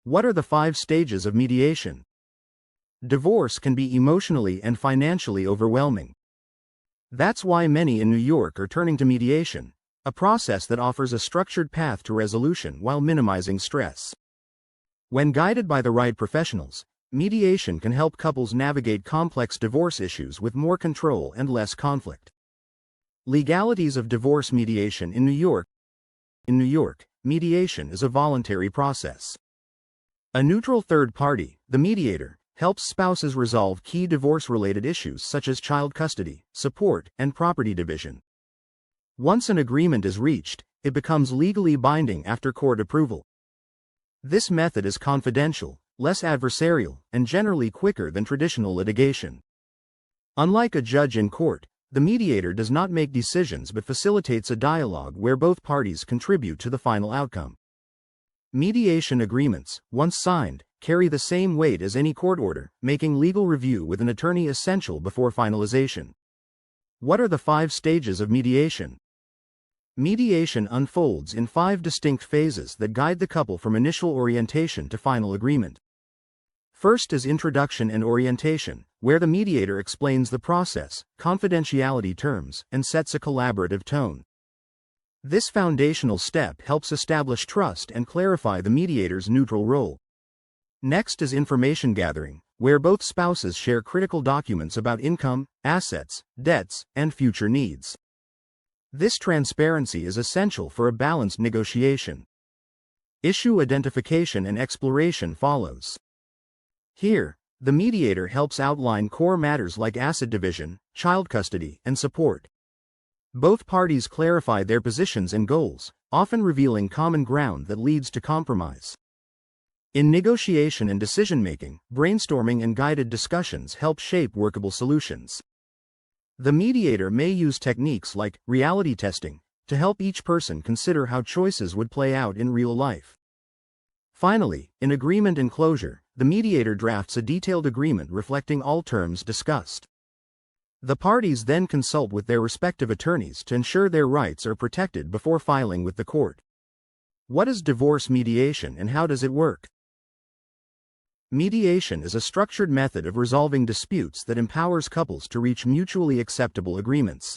What are the 5 stages of mediation? Divorce can be emotionally and financially overwhelming. That's why many in New York are turning to mediation, a process that offers a structured path to resolution while minimizing stress. When guided by the right professionals, mediation can help couples navigate complex divorce issues with more control and less conflict. Legalities of divorce mediation in New York. In New York, mediation is a voluntary process. A neutral third party, the mediator, helps spouses resolve key divorce-related issues such as child custody, support, and property division. Once an agreement is reached, it becomes legally binding after court approval. This method is confidential, less adversarial, and generally quicker than traditional litigation. Unlike a judge in court, the mediator does not make decisions but facilitates a dialogue where both parties contribute to the final outcome. Mediation agreements, once signed, carry the same weight as any court order, making legal review with an attorney essential before finalization. What are the 5 stages of mediation? Mediation unfolds in 5 distinct phases that guide the couple from initial orientation to final agreement. First is introduction and orientation, where the mediator explains the process, confidentiality terms, and sets a collaborative tone. This foundational step helps establish trust and clarify the mediator's neutral role. Next is information gathering, where both spouses share critical documents about income, assets, debts, and future needs. This transparency is essential for a balanced negotiation. Issue identification and exploration follows. Here, the mediator helps outline core matters like asset division, child custody, and support. Both parties clarify their positions and goals, often revealing common ground that leads to compromise. In negotiation and decision-making, brainstorming and guided discussions help shape workable solutions. The mediator may use techniques like reality testing to help each person consider how choices would play out in real life. Finally, in agreement and closure, the mediator drafts a detailed agreement reflecting all terms discussed. The parties then consult with their respective attorneys to ensure their rights are protected before filing with the court. What is divorce mediation and how does it work? Mediation is a structured method of resolving disputes that empowers couples to reach mutually acceptable agreements.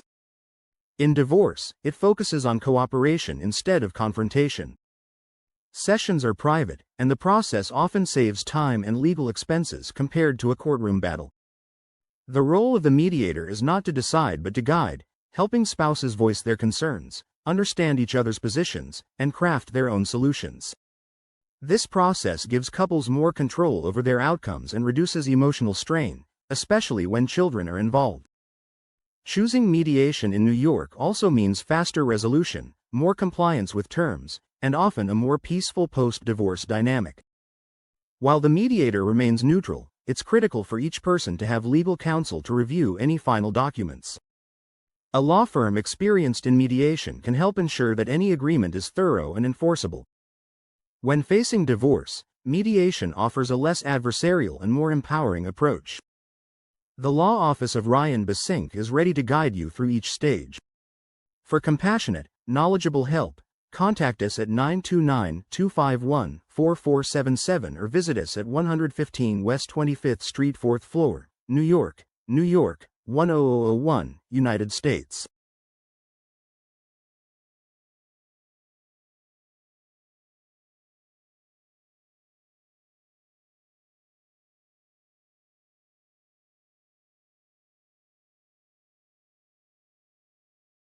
In divorce, it focuses on cooperation instead of confrontation. Sessions are private, and the process often saves time and legal expenses compared to a courtroom battle. The role of the mediator is not to decide but to guide, helping spouses voice their concerns, understand each other's positions, and craft their own solutions. This process gives couples more control over their outcomes and reduces emotional strain, especially when children are involved. Choosing mediation in New York also means faster resolution, more compliance with terms, and often a more peaceful post-divorce dynamic. While the mediator remains neutral, it's critical for each person to have legal counsel to review any final documents. A law firm experienced in mediation can help ensure that any agreement is thorough and enforceable. When facing divorce, mediation offers a less adversarial and more empowering approach. The law office of Ryan Besinque is ready to guide you through each stage. For compassionate, knowledgeable help, contact us at 929-251-4477 or visit us at 115 West 25th Street 4th floor, New York, 10001, United States.